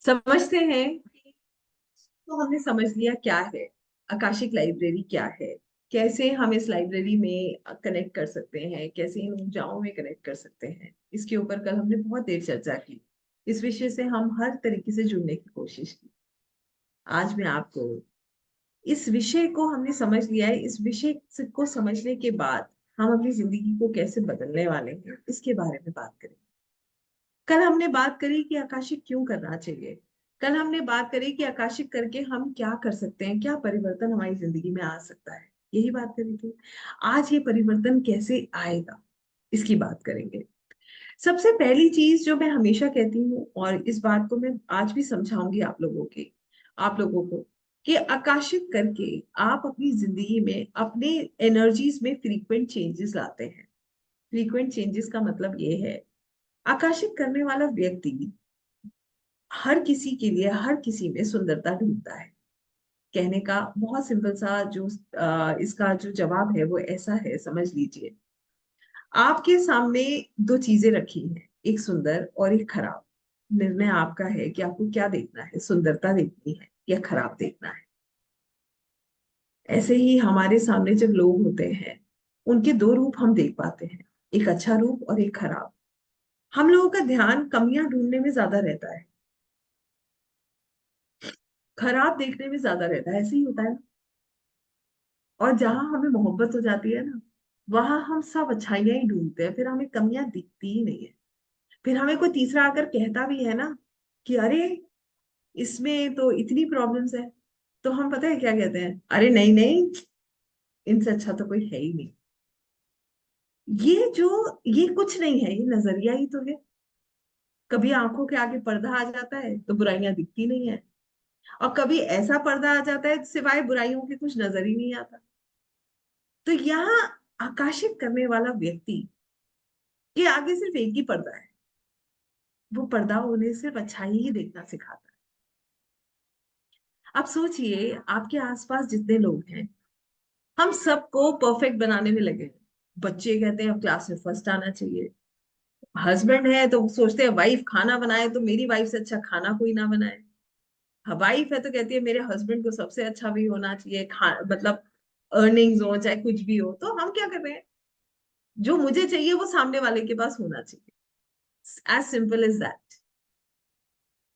समझते हैं। तो हमने समझ लिया क्या है आकाशिक लाइब्रेरी, क्या है, कैसे हम इस लाइब्रेरी में कनेक्ट कर सकते हैं, कैसे इन ऊर्जाओं में कनेक्ट कर सकते हैं। इसके ऊपर कल हमने बहुत देर चर्चा की। इस विषय से हम हर तरीके से जुड़ने की कोशिश की। आज मैं आपको इस विषय को हमने समझ लिया है, इस विषय को समझने के बाद हम अपनी जिंदगी को कैसे बदलने वाले हैं इसके बारे में बात करेंगे। कल हमने बात करी कि आकाशिक क्यों करना चाहिए। कल हमने बात करी कि आकाशिक करके हम क्या कर सकते हैं, क्या परिवर्तन हमारी जिंदगी में आ सकता है, यही बात करी थी। आज ये परिवर्तन कैसे आएगा इसकी बात करेंगे। सबसे पहली चीज जो मैं हमेशा कहती हूँ और इस बात को मैं आज भी समझाऊंगी आप लोगों को कि आकाशित करके आप अपनी जिंदगी में अपने एनर्जीज में फ्रीक्वेंट चेंजेस लाते हैं। फ्रीक्वेंट चेंजेस का मतलब ये है, आकाशित करने वाला व्यक्ति हर किसी के लिए हर किसी में सुंदरता ढूंढता है। कहने का बहुत सिंपल सा जो इसका जो जवाब है वो ऐसा है, समझ लीजिए। आपके सामने दो चीजें रखी हैं, एक सुंदर और एक खराब। निर्णय आपका है कि आपको क्या देखना है, सुंदरता देखनी है या खराब देखना है। ऐसे ही हमारे सामने जब लोग होते हैं, उनके दो रूप हम देख पाते हैं, एक अच्छा रूप और एक खराब। हम लोगों का ध्यान कमियां ढूंढने में ज्यादा रहता है, खराब देखने में ज्यादा रहता है। ऐसे ही होता है। और जहां हमें मोहब्बत हो जाती है ना, वहां हम सब अच्छाइयां ही ढूंढते हैं, फिर हमें कमियां दिखती ही नहीं है। फिर हमें कोई तीसरा आकर कहता भी है ना कि अरे इसमें तो इतनी प्रॉब्लम्स है, तो हम पता है क्या कहते हैं, अरे नहीं नहीं, इनसे अच्छा तो कोई है ही नहीं। ये कुछ नहीं है, ये नजरिया ही तो है। कभी आंखों के आगे पर्दा आ जाता है तो बुराइयां दिखती नहीं है, और कभी ऐसा पर्दा आ जाता है सिवाय बुराइयों के कुछ नजर ही नहीं आता। तो यहाँ आकाशित करने वाला व्यक्ति के आगे सिर्फ एक ही पर्दा है। वो पर्दा उन्हें सिर्फ अच्छाई ही देखना सिखाता है। अब सोचिए, आपके आसपास जितने लोग हैं, हम सबको परफेक्ट बनाने में लगे हैं। बच्चे कहते हैं अब क्लास में फर्स्ट आना चाहिए। हस्बैंड है तो सोचते हैं वाइफ खाना बनाए तो मेरी वाइफ से अच्छा खाना कोई ना बनाए। वाइफ है तो कहती है मेरे हस्बैंड को सबसे अच्छा भी होना चाहिए, मतलब अर्निंग्स हो चाहे कुछ भी हो। तो हम क्या कर रहे हैं, जो मुझे चाहिए वो सामने वाले के पास होना चाहिए। As simple as that.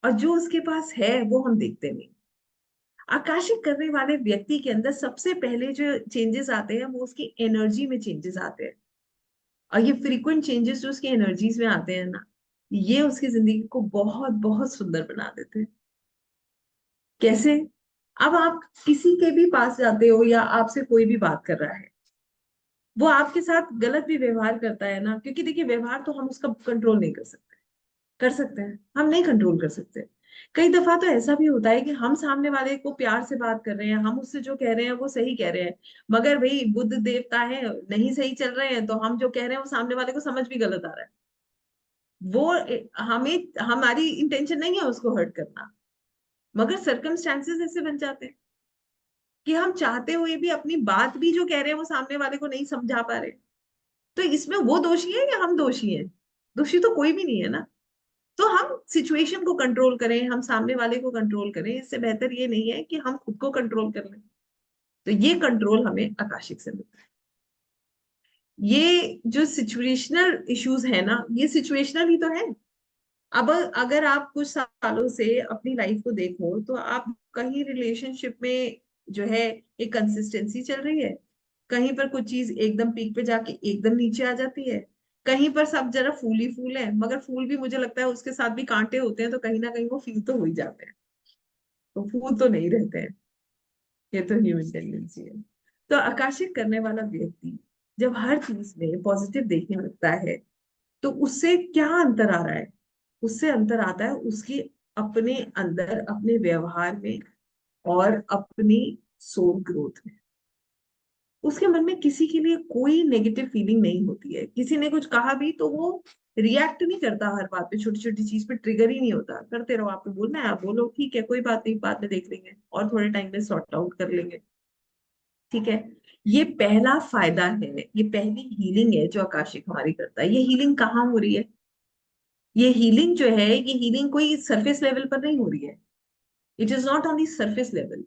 और जो उसके पास है वो हम देखते नहीं। आकाशित करने वाले व्यक्ति के अंदर सबसे पहले जो चेंजेस आते हैं वो उसकी एनर्जी में चेंजेस आते हैं। और ये फ्रीक्वेंट चेंजेस जो उसकी एनर्जीज में आते हैं ना, ये उसकी जिंदगी को बहुत बहुत सुंदर बना देते हैं। कैसे? अब आप किसी के भी पास जाते हो या आपसे कोई भी बात कर रहा है, वो आपके साथ गलत भी व्यवहार करता है ना, क्योंकि देखिए व्यवहार तो हम उसका कंट्रोल नहीं कर सकते। कर सकते हैं, हम नहीं कंट्रोल कर सकते। कई दफा तो ऐसा भी होता है कि हम सामने वाले को प्यार से बात कर रहे हैं, हम उससे जो कह रहे हैं वो सही कह रहे हैं, मगर भाई बुद्ध देवता है, नहीं सही चल रहे हैं, तो हम जो कह रहे हैं वो सामने वाले को समझ भी गलत आ रहा है। वो हमें, हमारी इंटेंशन नहीं है उसको हर्ट करना, मगर सर्कमस्टेंसेस ऐसे बन जाते हैं कि हम चाहते हुए भी अपनी बात भी जो कह रहे हैं वो सामने वाले को नहीं समझा पा रहे। तो इसमें वो दोषी है या हम दोषी हैं? दोषी तो कोई भी नहीं है ना। तो हम सिचुएशन को कंट्रोल करें, हम सामने वाले को कंट्रोल करें, इससे बेहतर ये नहीं है कि हम खुद को कंट्रोल कर लें। तो ये कंट्रोल हमें आकाशिक से मिलता है। ये जो सिचुएशनल इश्यूज है ना, ये सिचुएशनल ही तो है। अब अगर आप कुछ सालों से अपनी लाइफ को देखो तो आप कहीं रिलेशनशिप में जो है एक कंसिस्टेंसी चल रही है, कहीं पर कुछ चीज एकदम पीक पे जाके एकदम नीचे आ जाती है, कहीं पर सब जरा फूल ही फूल है, मगर फूल भी मुझे लगता है उसके साथ भी कांटे होते हैं, तो कहीं ना कहीं वो फील तो हो ही जाते हैं। तो फूल तो नहीं रहते हैं। ये तो ह्यूमन टेंडेंसी है। तो आकर्षित करने वाला व्यक्ति जब हर चीज में पॉजिटिव देखने लगता है, तो उससे क्या अंतर आ रहा है? उससे अंतर आता है उसकी अपने अंदर, अपने व्यवहार में और अपनी सोल ग्रोथ में। उसके मन में किसी के लिए कोई नेगेटिव फीलिंग नहीं होती है। किसी ने कुछ कहा भी तो वो रिएक्ट नहीं करता, हर बात पे, छोटी छोटी चीज पे ट्रिगर ही नहीं होता। करते रहो, आपको बोलना है आप बोलो, ठीक है कोई बात नहीं, बाद में देख लेंगे और थोड़े टाइम में सॉर्ट आउट कर लेंगे। ठीक है। ये पहला फायदा है, ये पहली हीलिंग है जो आकाशिक हमारी करता है। ये हीलिंग कहाँ हो रही है? ये हीलिंग जो है, ये हीलिंग कोई सरफेस लेवल पर नहीं हो रही है। It is not on the surface level,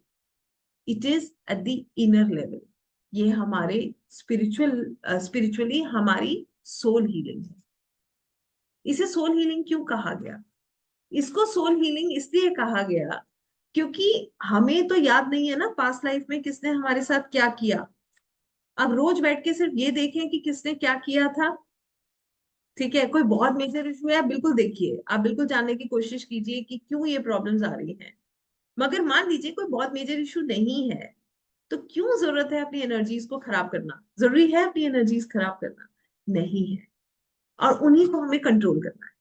it is at the inner level. ये हमारे स्पिरिचुअली हमारी सोल हीलिंग है। इसे सोल हीलिंग क्यों कहा गया? इसको सोल हीलिंग इसलिए कहा गया क्योंकि हमें तो याद नहीं है ना पास्ट लाइफ में किसने हमारे साथ क्या किया। अब रोज बैठ के सिर्फ ये देखें कि किसने क्या किया था, ठीक है, कोई बहुत मेजर इशू है, आप बिल्कुल देखिए, आप बिल्कुल जानने की कोशिश कीजिए कि क्यों ये प्रॉब्लम्स आ रही हैं। मगर मान लीजिए कोई बहुत मेजर इशू नहीं है, तो क्यों जरूरत है अपनी एनर्जीज को खराब करना? जरूरी है अपनी एनर्जीज खराब करना? नहीं है। और उन्हीं को हमें कंट्रोल करना है।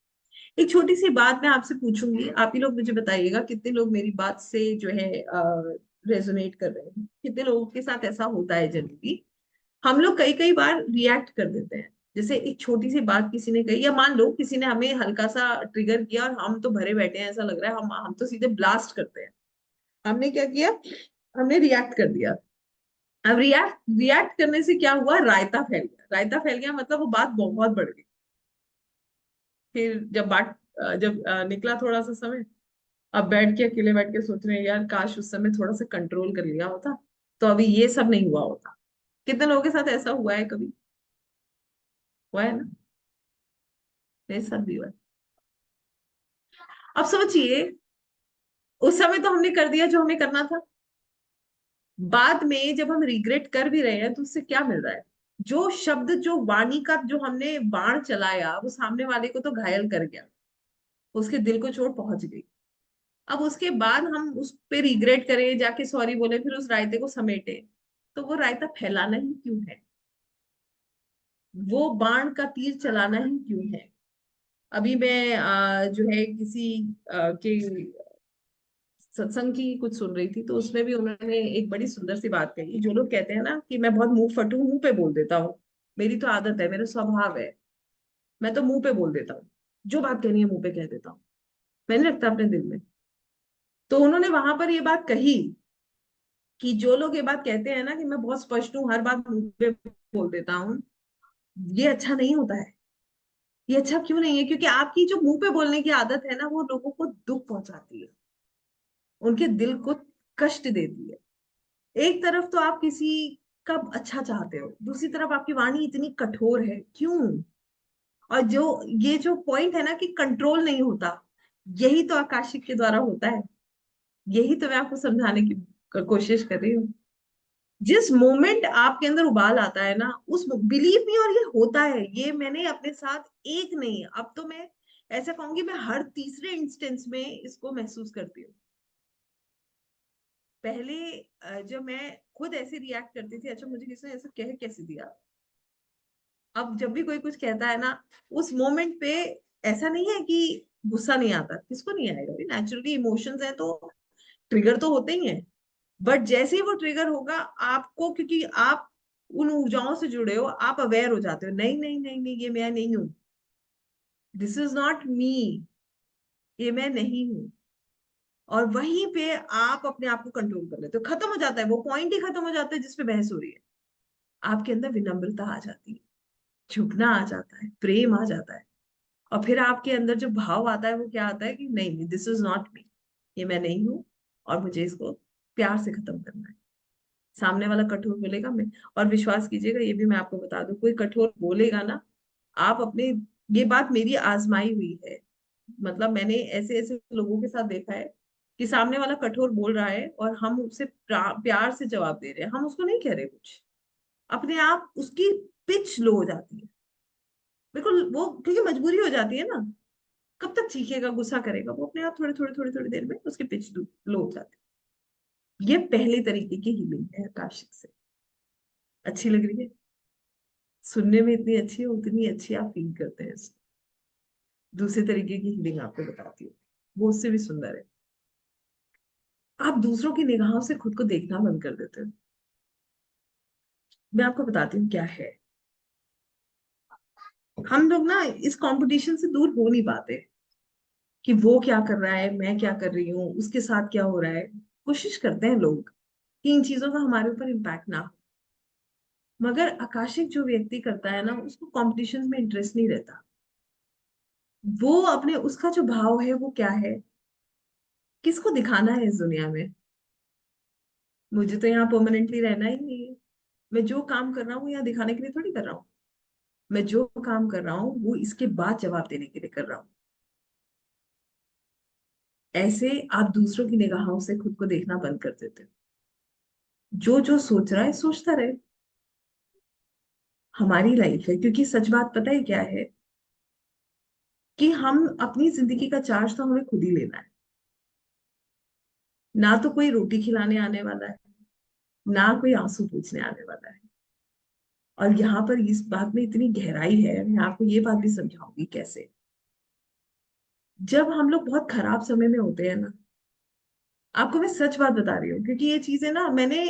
एक छोटी सी बात मैं आपसे पूछूंगी, आप ही लोग मुझे बताइएगा कितने लोग मेरी बात से जो है रेजोनेट कर रहे हैं, कितने लोगों के साथ ऐसा होता है जनरली। हम लोग कई कई बार रिएक्ट कर देते हैं। जैसे एक छोटी सी बात किसी ने कही, या मान लो किसी ने हमें हल्का सा ट्रिगर किया और हम तो भरे बैठे हैं, ऐसा लग रहा है हम तो सीधे ब्लास्ट करते हैं। हमने क्या किया? हमने रिएक्ट कर दिया। अब रिएक्ट रिएक्ट करने से क्या हुआ? रायता फैल गया। रायता फैल गया मतलब वो बात बहुत बढ़ गई। फिर जब निकला थोड़ा सा समय, अब बैठ के अकेले बैठ के सोच रहे हैं यार काश उस समय थोड़ा सा कंट्रोल कर लिया होता, तो अभी ये सब नहीं हुआ होता। कितने लोगों के साथ ऐसा हुआ है कभी? हुआ है ना? मेरे साथ भी हुआ है। अब सोचिए, उस समय तो हमने कर दिया जो हमें करना था। बाद में जब हम रिग्रेट कर भी रहे हैं तो उससे क्या मिल रहा है? जो शब्द, जो वाणी का जो हमने बाण चलाया, वो सामने वाले को तो घायल कर गया, उसके दिल को चोट पहुंच गई। अब उसके बाद हम उस पे रिग्रेट करें, जाके सॉरी बोले, फिर उस रायते को समेटे, तो वो रायता फैलाना ही क्यों है? वो बाण का तीर चलाना ही क्यों है? अभी मैं जो है किसी के सत्संग की कुछ सुन रही थी, तो उसमें भी उन्होंने एक बड़ी सुंदर सी बात कही। जो लोग कहते हैं ना कि मैं बहुत मुंह फटू, मुंह पे बोल देता हूँ, मेरी तो आदत है, मेरा स्वभाव है, मैं तो मुंह पे बोल देता हूँ, जो बात कहनी है मुंह पे कह देता हूँ, मैं नहीं रखता अपने दिल में। तो उन्होंने वहां पर ये बात कही कि जो लोग ये बात कहते हैं ना कि मैं बहुत स्पष्ट हूँ, हर बात मुंह पे बोल देता हूँ, ये अच्छा नहीं होता है। ये अच्छा क्यों नहीं है? क्योंकि आपकी जो मुंह पे बोलने की आदत है ना, वो लोगों को दुख पहुंचाती है, उनके दिल को कष्ट देती है। एक तरफ तो आप किसी का अच्छा चाहते हो, दूसरी तरफ आपकी वाणी इतनी कठोर है, क्यों? और जो ये जो पॉइंट है ना कि कंट्रोल नहीं होता, यही तो आकाशिक के द्वारा होता है। यही तो मैं आपको समझाने की कोशिश कर रही हूँ। जिस मोमेंट आपके अंदर उबाल आता है ना, उस बिलीव मी, और ये होता है, ये मैंने अपने साथ एक नहीं, अब तो मैं ऐसा कहूंगी, मैं हर तीसरे इंस्टेंस में इसको महसूस करती हूँ। पहले जब मैं खुद ऐसे रिएक्ट करती थी, अच्छा मुझे किसी ने ऐसा कह कैसे दिया, अब जब भी कोई कुछ कहता है ना, उस मोमेंट पे ऐसा नहीं है कि गुस्सा नहीं आता, किसको नहीं आएगा, नेचुरली इमोशंस है तो ट्रिगर तो होते ही हैं। बट जैसे ही वो ट्रिगर होगा आपको, क्योंकि आप उन ऊर्जाओं से जुड़े हो, आप अवेयर हो जाते हो, नहीं नहीं नहीं नहीं, ये मैं नहीं हूं, दिस इज नॉट मी, ये मैं नहीं हूं। और वहीं पे आप अपने आप को कंट्रोल कर लेते हो, खत्म हो जाता है, वो पॉइंट ही खत्म हो जाता है जिसपे बहस हो रही है। आपके अंदर विनम्रता आ जाती है, झुकना आ जाता है, प्रेम आ जाता है। और फिर आपके अंदर जो भाव आता है वो क्या आता है कि नहीं नहीं, दिस इज नॉट मी, ये मैं नहीं हूं, और मुझे इसको प्यार से खत्म करना है। सामने वाला कठोर बोलेगा, मैं, और विश्वास कीजिएगा, ये भी मैं आपको बता दूं, कोई कठोर बोलेगा ना, आप अपने, ये बात मेरी आजमाई हुई है, मतलब मैंने ऐसे ऐसे लोगों के साथ देखा है कि सामने वाला कठोर बोल रहा है और हम उससे प्यार से जवाब दे रहे हैं, हम उसको नहीं कह रहे कुछ, अपने आप उसकी पिच लो हो जाती है। बिल्कुल, वो क्योंकि मजबूरी हो जाती है ना, कब तक चीखेगा, गुस्सा करेगा, वो अपने आप थोड़ी थोड़ी थोड़ी थोड़ी देर में उसकी पिच लो हो जाती है। ये पहले तरीके की हीलिंग है आकाशिक से। अच्छी लग रही है? सुनने में इतनी अच्छी है, उतनी अच्छी आप फील करते हैं इसको। दूसरे तरीके की हीलिंग आपको बताती हूँ, वो उससे भी सुंदर है। आप दूसरों की निगाहों से खुद को देखना बंद कर देते हो। मैं आपको बताती हूँ क्या है। हम लोग ना इस कंपटीशन से दूर हो नहीं पाते कि वो क्या कर रहा है, मैं क्या कर रही हूँ, उसके साथ क्या हो रहा है। कोशिश करते हैं लोग कि इन चीजों का हमारे ऊपर इम्पैक्ट ना हो। मगर आकाशिक जो व्यक्ति करता है ना, उसको कॉम्पिटिशन में इंटरेस्ट नहीं रहता। वो अपने उसका जो भाव है वो क्या है, किसको दिखाना है इस दुनिया में। मुझे तो यहाँ परमानेंटली रहना ही नहीं है। मैं जो काम कर रहा हूँ यहाँ दिखाने के लिए थोड़ी कर रहा हूँ। मैं जो काम कर रहा हूँ वो इसके बाद जवाब देने के लिए कर रहा हूँ। ऐसे आप दूसरों की निगाहों से खुद को देखना बंद कर देते हो। जो जो सोच रहा है सोचता रहे। हमारी लाइफ है, क्योंकि सच बात पता है क्या है, कि हम अपनी जिंदगी का चार्ज तो हमें खुद ही लेना है। ना तो कोई रोटी खिलाने आने वाला है, ना कोई आंसू पूछने आने वाला है। और यहाँ पर इस बात में इतनी गहराई है, मैं आपको ये बात भी समझाऊंगी कैसे। जब हम लोग बहुत खराब समय में होते हैं ना, आपको मैं सच बात बता रही हूँ, क्योंकि ये चीजें ना मैंने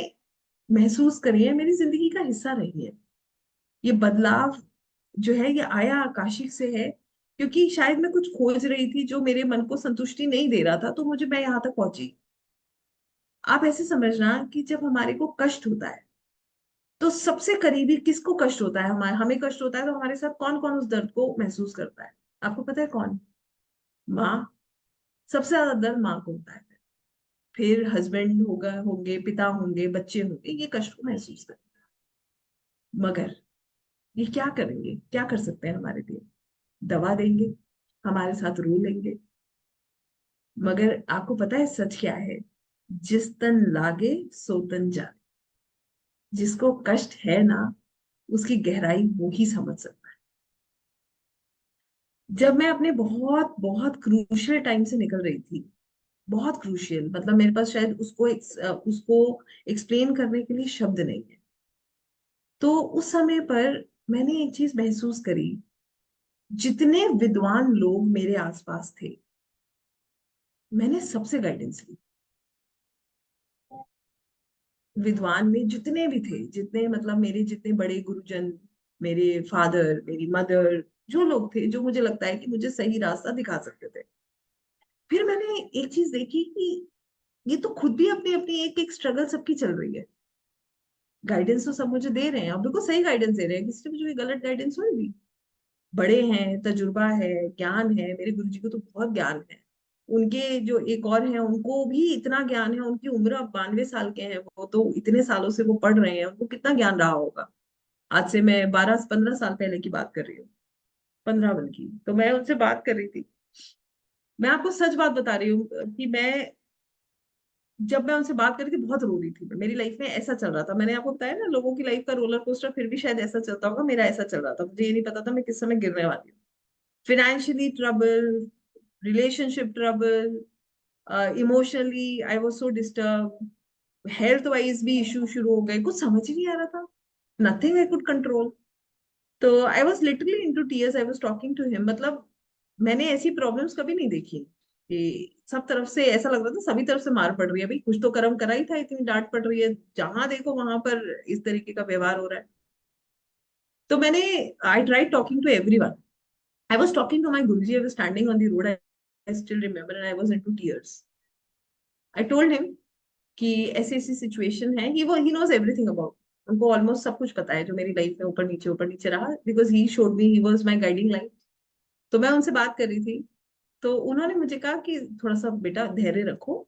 महसूस करी है, मेरी जिंदगी का हिस्सा रही है। ये बदलाव जो है ये आया आकाशिक से है, क्योंकि शायद मैं कुछ खोज रही थी जो मेरे मन को संतुष्टि नहीं दे रहा था, तो मुझे मैं यहाँ तक पहुंची। आप ऐसे समझना कि जब हमारे को कष्ट होता है, तो सबसे करीबी किसको कष्ट होता है, हमारे हमें कष्ट होता है तो हमारे साथ कौन कौन उस दर्द को महसूस करता है। आपको पता है कौन? माँ। सबसे ज्यादा दर्द माँ को होता है। फिर हस्बैंड होगा, होंगे पिता होंगे, बच्चे होंगे, ये कष्ट को महसूस करते हैं। मगर ये क्या करेंगे, क्या कर सकते हैं हमारे लिए? दवा देंगे, हमारे साथ रो लेंगे। मगर आपको पता है सच क्या है? जिस तन लागे सो तन जाने। जिसको कष्ट है ना, उसकी गहराई वो ही समझ सकता है। जब मैं अपने बहुत बहुत क्रूशियल टाइम से निकल रही थी, बहुत क्रूशियल, मतलब मेरे पास शायद उसको एक्सप्लेन करने के लिए शब्द नहीं है। तो उस समय पर मैंने एक चीज महसूस करी। जितने विद्वान लोग मेरे आसपास थे, मैंने सबसे गाइडेंस ली। विद्वान में जितने भी थे, जितने मतलब मेरे जितने बड़े गुरुजन, मेरे फादर, मेरी मदर, जो लोग थे जो मुझे लगता है कि मुझे सही रास्ता दिखा सकते थे। फिर मैंने एक चीज देखी कि ये तो खुद भी अपनी अपनी एक एक स्ट्रगल सबकी चल रही है। गाइडेंस तो सब मुझे दे रहे हैं, और बिल्कुल सही गाइडेंस दे रहे हैं, किसी ने मुझे कोई गलत गाइडेंस होगी? बड़े हैं, तजुर्बा है, ज्ञान है, मेरे गुरुजी को तो बहुत ज्ञान है। उनके जो एक और हैं उनको भी इतना ज्ञान है, उनकी उम्र अब 92 साल के हैं, वो तो इतने सालों से वो पढ़ रहे हैं, उनको कितना ज्ञान रहा होगा। आज से मैं 12 15 साल पहले की बात कर रही हूँ, 15 बल्कि। तो मैं उनसे बात कर रही थी। मैं आपको सच बात बता रही हूँ कि मैं, जब मैं उनसे बात कर रही थी बहुत रो रही थी। मेरी लाइफ में ऐसा चल रहा था, मैंने आपको बताया ना, लोगों की लाइफ का रोलर कोस्टर फिर भी शायद ऐसा चलता होगा, मेरा ऐसा चल रहा था, मुझे ये नहीं पता था मैं किस समय गिरने वाली हूँ। financially trouble, relationship trouble, emotionally I was so disturb, health wise भी इशू शुरू हो गए, कुछ समझ ही नहीं आ रहा था। Nothing I could control. तो I was literally into tears, I was talking to him. मतलब मैंने ऐसी प्रॉब्लम्स कभी नहीं देखी कि सब तरफ से ऐसा लग रहा था, सभी तरफ से मार पड़ रही है, भाई कुछ तो कर्म करा ही था, इतनी डांट पड़ रही है, जहां देखो वहां पर इस तरीके का व्यवहार हो रहा है। तो मैंने, I tried talking to everyone. I was talking to my Guruji. I was standing on the road. I still remember, and I was into tears. I told him कि ऐसी ऐसी सिचुएशन है। he knows everything about. उनको almost सब कुछ पता है जो मेरी लाइफ में ऊपर नीचे रहा, because he showed me, he was my guiding light. तो मैं उनसे बात कर रही थी, तो उन्होंने मुझे कहा कि थोड़ा सा बेटा धैर्य रखो,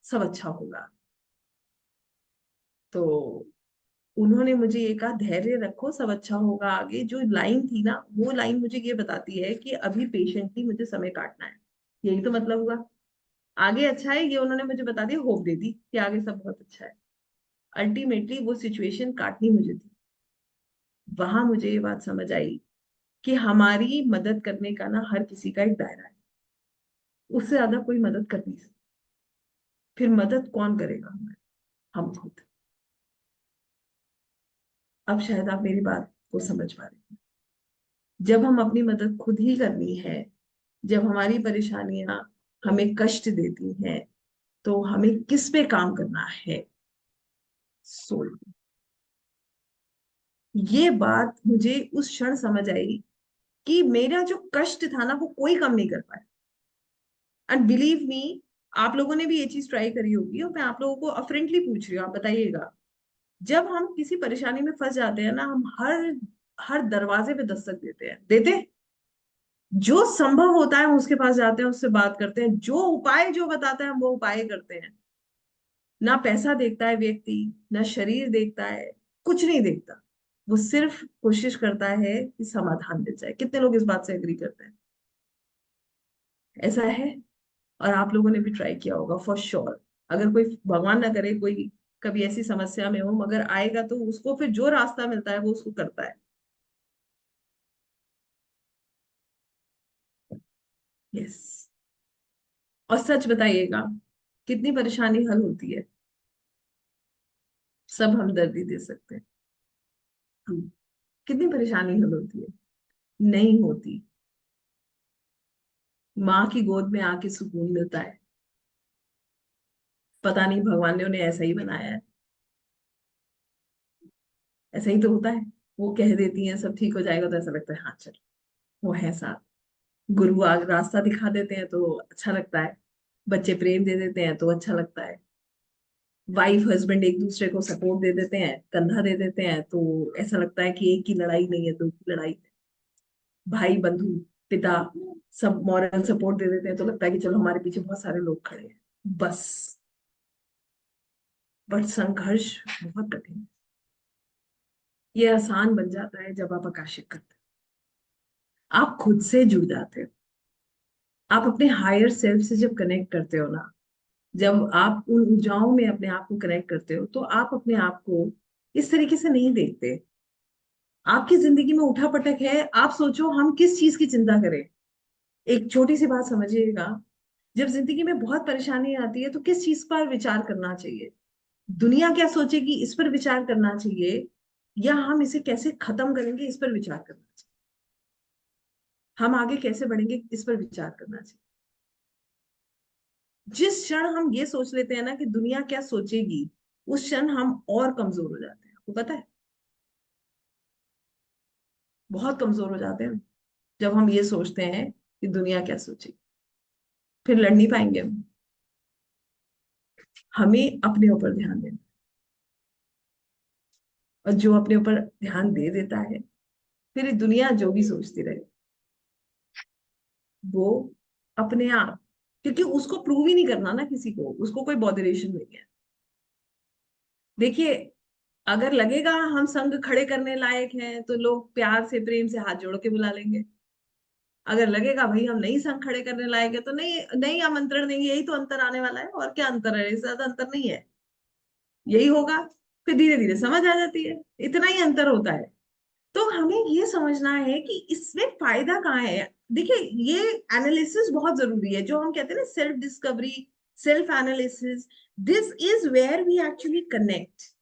सब अच्छा होगा। तो उन्होंने मुझे ये कहा, धैर्य रखो सब अच्छा होगा। आगे जो लाइन थी ना, वो लाइन मुझे ये बताती है कि अभी पेशेंटली मुझे समय काटना है। यही तो मतलब हुआ। आगे अच्छा है ये उन्होंने मुझे बता दिया, होप दे दी कि आगे सब बहुत अच्छा है। अल्टीमेटली वो सिचुएशन काटनी मुझे थी। वहां मुझे ये बात समझ आई कि हमारी मदद करने का ना हर किसी का एक दायरा है, उससे ज्यादा कोई मदद कर नहीं सकता। फिर मदद कौन करेगा हमारी? हम खुद। अब शायद आप मेरी बात को समझ पा रहे हैं। जब हम अपनी मदद खुद ही करनी है, जब हमारी परेशानियां हमें कष्ट देती हैं, तो हमें किस पे काम करना है? सोल। ये बात मुझे उस क्षण समझ आई कि मेरा जो कष्ट था ना वो कोई कम नहीं कर पाया। एंड बिलीव मी, आप लोगों ने भी ये चीज ट्राई करी होगी, और मैं आप लोगों को अफ्रेंटली पूछ रही हूँ, आप बताइएगा। जब हम किसी परेशानी में फंस जाते हैं ना, हम हर हर दरवाजे पे दस्तक देते हैं, देते हैं? जो संभव होता है हम उसके पास जाते हैं, उससे बात करते हैं, जो उपाय जो बताता है हम वो उपाय करते हैं। ना पैसा देखता है व्यक्ति, ना शरीर देखता है, कुछ नहीं देखता। वो सिर्फ कोशिश करता है कि समाधान मिल जाए। कितने लोग इस बात से एग्री करते हैं? ऐसा है। और आप लोगों ने भी ट्राई किया होगा फॉर श्योर। अगर कोई भगवान ना करे कोई कभी ऐसी समस्या में हो, मगर आएगा तो उसको फिर जो रास्ता मिलता है वो उसको करता है। यस। और सच बताइएगा, कितनी परेशानी हल होती है? सब हमदर्दी दे सकते हैं। हम। कितनी परेशानी हल होती है? नहीं होती। माँ की गोद में आके सुकून मिलता है। पता नहीं भगवान ने उन्हें ऐसा ही बनाया है। ऐसा ही तो होता है। वो कह देती हैं सब ठीक हो जाएगा तो ऐसा लगता है हाँ चलो, वो है साथ। गुरु आग रास्ता दिखा देते हैं तो अच्छा लगता है। बच्चे प्रेम दे देते हैं तो अच्छा लगता है। वाइफ हस्बैंड एक दूसरे को सपोर्ट दे देते हैं, कंधा दे देते हैं तो ऐसा लगता है कि एक की लड़ाई नहीं है, दो की लड़ाई है। भाई बंधु पिता सब मॉरल सपोर्ट दे देते हैं तो लगता है कि चलो हमारे पीछे बहुत सारे लोग खड़े हैं। बस। बट संघर्ष बहुत कठिन है। ये आसान बन जाता है जब आप आकाशिक करते हो, आप खुद से जुड़ जाते हो। आप अपने हायर सेल्फ से जब कनेक्ट करते हो ना, जब आप उन ऊर्जाओं में अपने आप को कनेक्ट करते हो तो आप अपने आप को इस तरीके से नहीं देखते। आपकी जिंदगी में उठा पटक है, आप सोचो हम किस चीज की चिंता करें। एक छोटी सी बात समझिएगा, जब जिंदगी में बहुत परेशानी आती है तो किस चीज पर विचार करना चाहिए? दुनिया क्या सोचेगी इस पर विचार करना चाहिए, या हम इसे कैसे खत्म करेंगे इस पर विचार करना चाहिए? हम आगे कैसे बढ़ेंगे इस पर विचार करना चाहिए। जिस क्षण हम ये सोच लेते हैं ना कि दुनिया क्या सोचेगी, उस क्षण हम और कमजोर हो जाते हैं। आपको पता है, बहुत कमजोर हो जाते हैं जब हम ये सोचते हैं कि दुनिया क्या सोचेगी। फिर लड़ नहीं पाएंगे हम। हमें अपने ऊपर ध्यान देना। और जो अपने ऊपर ध्यान दे देता है, फिर ये दुनिया जो भी सोचती रहे, वो अपने आप, क्योंकि उसको प्रूव ही नहीं करना ना किसी को, उसको कोई बॉदरेशन नहीं है। देखिए, अगर लगेगा हम संग खड़े करने लायक हैं तो लोग प्यार से प्रेम से हाथ जोड़ के बुला लेंगे। अगर लगेगा भाई हम नहीं संग खड़े करने लायक है तो नहीं, नहीं आमंत्रण देंगे। यही तो अंतर आने वाला है, और क्या अंतर है? इससे ज्यादा अंतर नहीं है। यही होगा। फिर धीरे धीरे समझ आ जाती है, इतना ही अंतर होता है। तो हमें ये समझना है कि इसमें फायदा कहाँ है। देखिए, ये एनालिसिस बहुत जरूरी है, जो हम कहते हैं ना self discovery, self analysis. This is where we actually connect.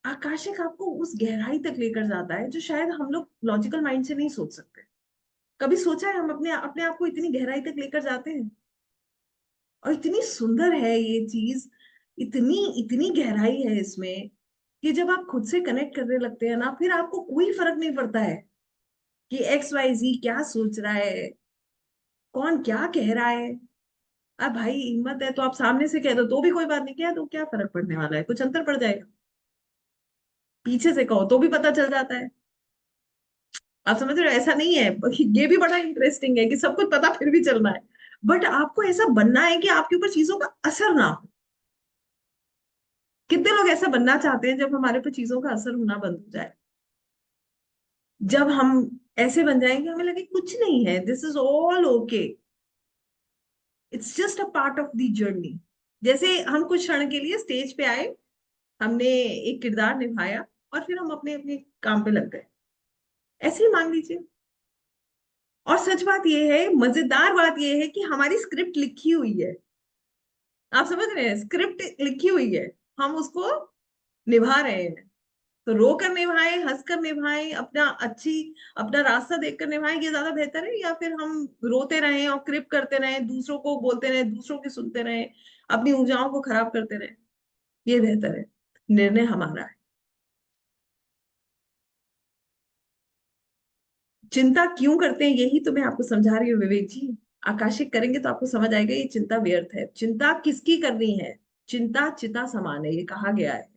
आकाशिक आपको उस गहराई तक लेकर जाता है जो शायद हम लोग लॉजिकल माइंड से नहीं सोच सकते। कभी सोचा है हम अपने अपने आप को इतनी गहराई तक लेकर जाते हैं? और इतनी सुंदर है ये चीज, इतनी इतनी गहराई है इसमें कि जब आप खुद से कनेक्ट करने लगते हैं ना, फिर आपको कोई फर्क नहीं पड़ता है कि एक्स वाई जी क्या सोच रहा है, कौन क्या कह रहा है। अब भाई हिम्मत है तो आप सामने से कह दो तो भी कोई बात नहीं, कह दो, क्या फर्क पड़ने वाला है? कुछ अंतर पड़ जाएगा? पीछे से कहो तो भी पता चल जाता है। आप समझ रहे हो? ऐसा नहीं है। ये भी बड़ा इंटरेस्टिंग है कि सब कुछ पता फिर भी चलना है। बट आपको ऐसा बनना है कि आपके ऊपर चीजों का असर ना हो। कितने लोग ऐसा बनना चाहते हैं जब हमारे ऊपर चीजों का असर होना बंद हो जाए? जब हम ऐसे बन जाएंगे हमें लगे कुछ नहीं है, this is all okay, it's just a part of the journey. जैसे हम कुछ क्षण के लिए स्टेज पे आए, हमने एक किरदार निभाया, और फिर हम अपने अपने काम पे लग गए। ऐसे ही मान लीजिए। और सच बात यह है, मजेदार बात यह है कि हमारी स्क्रिप्ट लिखी हुई है। आप समझ रहे हैं? स्क्रिप्ट लिखी हुई है, हम उसको निभा रहे हैं। तो रो कर निभाएं, हंस कर निभाएं, अपना अच्छी अपना रास्ता देखकर निभाएं, ये ज्यादा बेहतर है, या फिर हम रोते रहें और क्रिप करते रहें, दूसरों को बोलते रहें, दूसरों की सुनते रहें, अपनी ऊर्जाओं को खराब करते रहें? ये बेहतर है। निर्णय हमारा है। चिंता क्यों करते हैं यही तो मैं आपको समझा रही हूँ विवेक जी। आकाशिक करेंगे तो आपको समझ आएगा ये चिंता व्यर्थ है। चिंता किसकी करनी है? चिंता चिता समान है, ये कहा गया है।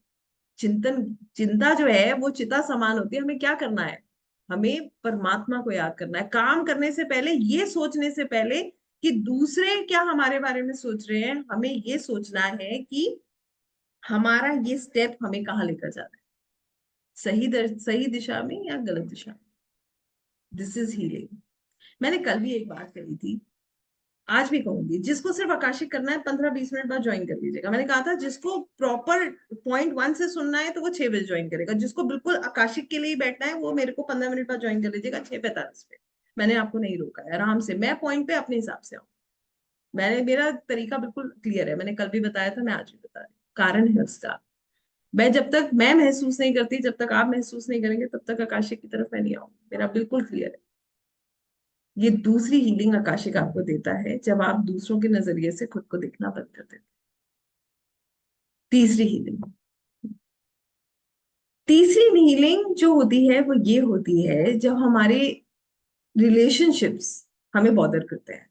चिंतन चिंता जो है वो चिता समान होती है। हमें क्या करना है? हमें परमात्मा को याद करना है। काम करने से पहले, ये सोचने से पहले कि दूसरे क्या हमारे बारे में सोच रहे हैं, हमें ये सोचना है कि हमारा ये स्टेप हमें कहाँ लेकर जाना है, सही दिशा में या गलत दिशा में। This is healing. मैंने कल भी एक बात कही थी, आज भी कहूंगी, जिसको सिर्फ आकाशिक करना है 15-20 मिनट बाद ज्वाइन कर लीजिएगा। मैंने कहा था जिसको प्रॉपर पॉइंट 1 से सुनना है तो वो 6 बजे ज्वाइन करेगा, जिसको बिल्कुल आकाशिक के लिए ही बैठना है वो मेरे को 15 मिनट बाद ज्वाइन कर लीजिएगा 6:45 पे। मैंने आपको नहीं रोका है, आराम से मैं पॉइंट पे अपने हिसाब से आऊँ। मेरा तरीका बिल्कुल क्लियर है, मैंने कल भी बताया था, मैं आज भी बता रही हूँ। कारण है उसका, मैं जब तक मैं महसूस नहीं करती, जब तक आप महसूस नहीं करेंगे, तब तक आकाशिक की तरफ मैं नहीं आऊंगी। मेरा बिल्कुल क्लियर है। ये दूसरी हीलिंग आकाशिक आपको देता है जब आप दूसरों के नजरिए से खुद को देखना बंद कर देते हैं। तीसरी हीलिंग, तीसरी हीलिंग जो होती है वो ये होती है जब हमारे रिलेशनशिप्स हमें बॉदर करते हैं।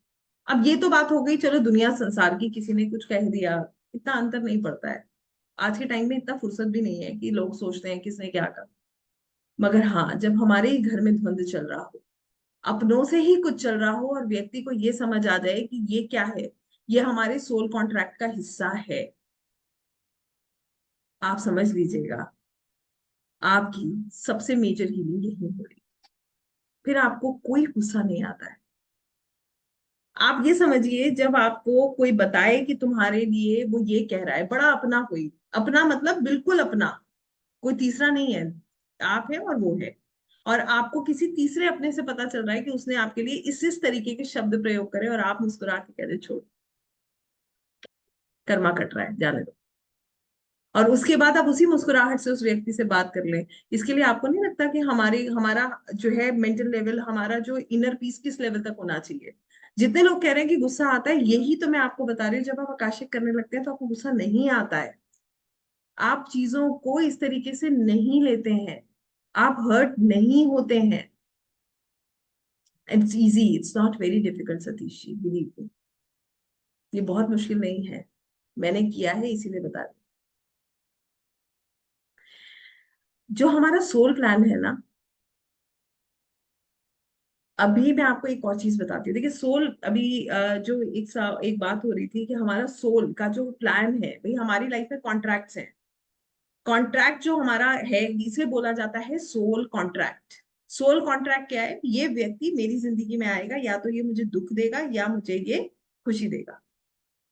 अब ये तो बात हो गई, चलो दुनिया संसार की, किसी ने कुछ कह दिया, इतना अंतर नहीं पड़ता है। आज के टाइम में इतना फुर्सत भी नहीं है कि लोग सोचते हैं किसने क्या कहा। मगर हाँ, जब हमारे ही घर में द्वंद चल रहा हो, अपनों से ही कुछ चल रहा हो, और व्यक्ति को ये समझ आ जाए कि ये क्या है, ये हमारे सोल कॉन्ट्रैक्ट का हिस्सा है, आप समझ लीजिएगा आपकी सबसे मेजर हीलिंग यही हो रही है। फिर आपको कोई गुस्सा नहीं आता है। आप ये समझिए, जब आपको कोई बताए कि तुम्हारे लिए वो ये कह रहा है, बड़ा अपना, कोई अपना मतलब बिल्कुल अपना, कोई तीसरा नहीं है, आप है और वो है, और आपको किसी तीसरे अपने से पता चल रहा है कि उसने आपके लिए इस तरीके के शब्द प्रयोग करे, और आप मुस्कुरा के कह दे छोड़, कर्मा कट रहा है, जाने दो, और उसके बाद आप उसी मुस्कुराहट से उस व्यक्ति से बात कर लें। इसके लिए आपको नहीं लगता कि हमारा जो है मेंटल लेवल, हमारा जो इनर पीस किस लेवल तक होना चाहिए। जितने लोग कह रहे हैं कि गुस्सा आता है, यही तो मैं आपको बता रही हूँ, जब आप आकाशिक करने लगते हैं तो आपको गुस्सा नहीं आता है। आप चीजों को इस तरीके से नहीं लेते हैं, आप हर्ट नहीं होते हैं। It's easy, it's not very difficult Satish ji, believe me. ये बहुत मुश्किल नहीं है, मैंने किया है इसीलिए बता रही हूँ। जो हमारा सोल प्लान है ना, अभी मैं आपको एक और चीज बताती हूँ। देखिए सोल, अभी जो एक बात हो रही थी कि हमारा सोल का जो प्लान है, भाई हमारी लाइफ में कॉन्ट्रैक्ट्स हैं। कॉन्ट्रैक्ट जो हमारा है, इसे बोला जाता है सोल कॉन्ट्रैक्ट। सोल कॉन्ट्रैक्ट क्या है? ये व्यक्ति मेरी जिंदगी में आएगा, या तो ये मुझे दुख देगा या मुझे ये खुशी देगा।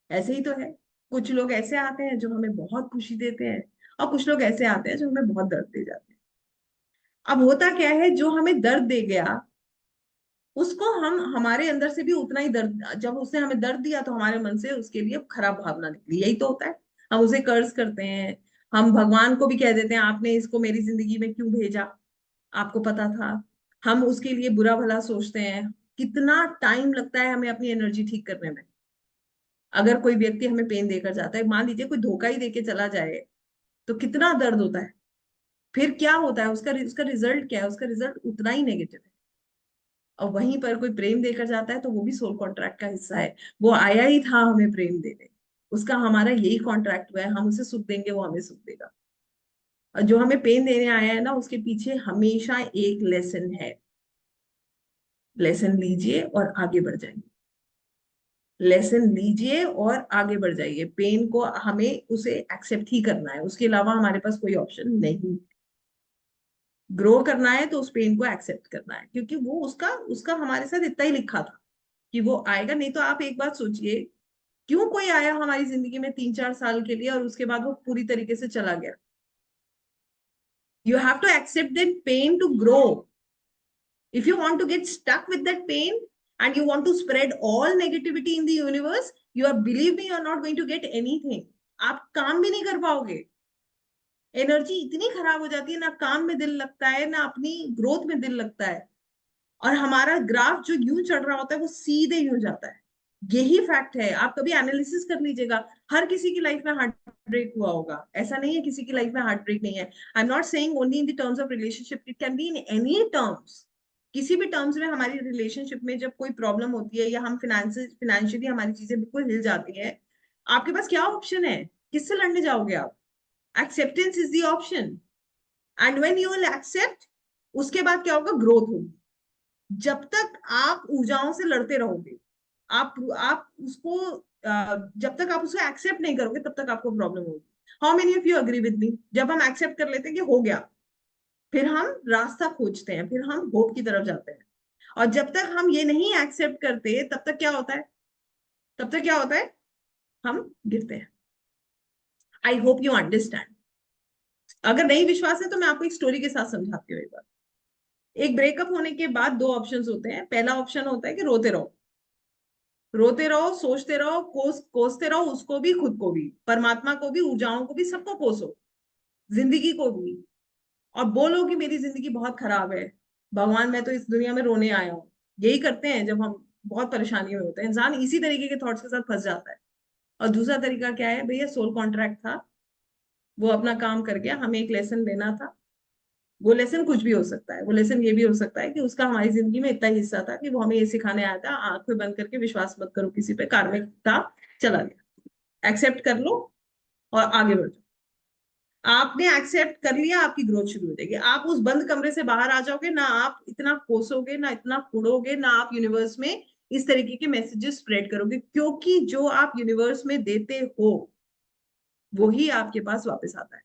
ऐसे ही तो है। कुछ लोग ऐसे आते हैं जो हमें बहुत खुशी देते हैं, और कुछ लोग ऐसे आते हैं जो हमें बहुत दर्द दे जाते हैं। अब होता क्या है, जो हमें दर्द दे गया, उसको हम हमारे अंदर से भी उतना ही दर्द, जब उसने हमें दर्द दिया तो हमारे मन से उसके लिए खराब भावना निकली। यही तो होता है, हम उसे कर्ज करते हैं। हम भगवान को भी कह देते हैं आपने इसको मेरी जिंदगी में क्यों भेजा, आपको पता था। हम उसके लिए बुरा भला सोचते हैं। कितना टाइम लगता है हमें अपनी एनर्जी ठीक करने में। अगर कोई व्यक्ति हमें पेन देकर जाता है, मान लीजिए कोई धोखा ही देके चला जाए, तो कितना दर्द होता है। फिर क्या होता है, उसका उसका रिजल्ट क्या है? उसका रिजल्ट उतना ही नेगेटिव है। और वहीं पर कोई प्रेम देकर जाता है तो वो भी सोल कॉन्ट्रैक्ट का हिस्सा है। वो आया ही था हमें प्रेम देने, उसका हमारा यही कॉन्ट्रैक्ट हुआ है, हम उसे सुख देंगे, वो हमें सुख देगा। और जो हमें पेन देने आया है ना, उसके पीछे हमेशा एक लेसन है। लेसन लीजिए और आगे बढ़ जाइए। लेसन लीजिए और आगे बढ़ जाइए। पेन को हमें उसे एक्सेप्ट ही करना है, उसके अलावा हमारे पास कोई ऑप्शन नहीं। ग्रो करना है तो उस पेन को एक्सेप्ट करना है, क्योंकि वो उसका उसका हमारे साथ इतना ही लिखा था कि वो आएगा। नहीं तो आप एक बात सोचिए, क्यों कोई आया हमारी जिंदगी में 3-4 साल के लिए और उसके बाद वो पूरी तरीके से चला गया? You have to accept that pain to grow. If you want to get stuck with that pain and you want to spread all negativity in the universe, you are, believe me, you are not going to get anything. आप काम भी नहीं कर पाओगे। Energy इतनी खराब हो जाती है, ना काम में दिल लगता है, ना अपनी ग्रोथ में दिल लगता है। और हमारा ग्राफ जो यूं चढ़ रहा होता है वो सीधे यूं जाता है। यही फैक्ट है, आप कभी एनालिसिस कर लीजिएगा। हर किसी की लाइफ में हार्ट ब्रेक हुआ होगा, ऐसा नहीं है किसी की लाइफ में हार्ट ब्रेक नहीं है। आई am not saying only in the terms of relationship, it can be in any terms. किसी भी टर्म्स में हमारी रिलेशनशिप में जब कोई प्रॉब्लम होती है, या हम फिनेंशियली हमारी चीजें बिल्कुल हिल जाती है, आपके पास क्या ऑप्शन है? किससे लड़ने जाओगे आप? Acceptance is the option. And when you will accept, उसके बाद क्या होगा, ग्रोथ होगी। जब तक आप ऊर्जाओं से लड़ते रहोगे, आप उसको जब तक आप उसको एक्सेप्ट नहीं करोगे तब तक आपको प्रॉब्लम होगी। How many of you agree with me? जब हम एक्सेप्ट कर लेते हैं कि हो गया, फिर हम रास्ता खोजते हैं, फिर हम होप की तरफ जाते हैं। और जब तक हम ये नहीं एक्सेप्ट करते तब तक क्या होता है, तब तक क्या होता है, हम गिरते हैं। आई होप यू अंडरस्टैंड। अगर नहीं विश्वास है तो मैं आपको एक स्टोरी के साथ समझाती हूँ एक बार। एक ब्रेकअप होने के बाद दो ऑप्शंस होते हैं। पहला ऑप्शन होता है कि रोते रहो, रोते रहो, सोचते रहो, कोसते रहो, उसको भी, खुद को भी, परमात्मा को भी, ऊर्जाओं को भी, सबको कोसो, जिंदगी को भी, और बोलो कि मेरी जिंदगी बहुत खराब है, भगवान मैं तो इस दुनिया में रोने आया हूँ। यही करते हैं जब हम बहुत परेशानी में होते हैं, इंसान इसी तरीके के थॉट्स के साथ फंस जाता है। और दूसरा तरीका क्या है भैया, सोल कॉन्ट्रैक्ट था, वो अपना काम कर गया, हमें एक लेसन लेना था। वो लेसन कुछ भी हो सकता है, वो लेसन ये भी हो सकता है कि उसका हमारी जिंदगी में इतना हिस्सा था कि वो हमें ये सिखाने आया था, आंखें बंद करके विश्वास मत करो किसी पे, कार्मिक था, चला गया, एक्सेप्ट कर लो और आगे बढ़ो। आपने एक्सेप्ट कर लिया, आपकी ग्रोथ शुरू हो जाएगी। आप उस बंद कमरे से बाहर आ जाओगे ना, आप इतना कोसोगे ना, इतना कुड़ोगे ना, आप यूनिवर्स में इस तरीके के मैसेजेस स्प्रेड करोगे, क्योंकि जो आप यूनिवर्स में देते हो वो ही आपके पास वापस आता है।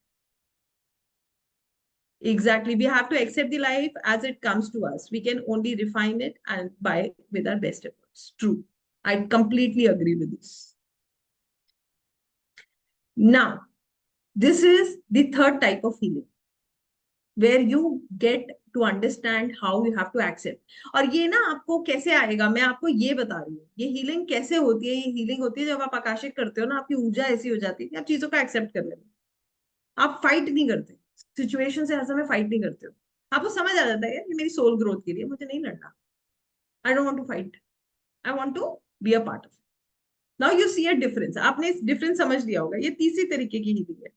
Exactly. We have to accept the life as it comes to us. We can only refine it and by with our best efforts. True. I completely agree with this. Now, this is the third type of healing where you get to understand how you have to accept. और ये ना आपको कैसे आएगा, मैं आपको ये बता रही हूँ। ये हीलिंग कैसे होती है? ये हीलिंग होती है जब आप आकाशिक करते हो ना, आपकी ऊर्जा ऐसी हो जाती है कि आप चीजों का एक्सेप्ट कर लेते हो। आप फाइट नहीं करते, सिचुएशन से हर समय फाइट नहीं करते हो। आपको समझ आ जाता है कि मेरी सोल ग्रोथ के लिए मुझे नहीं लड़ना। I don't want to fight, I want to be a part of. Now you see a difference. आपने इस डिफरेंस समझ लिया होगा। ये तीसरी तरीके की हीलिंग है।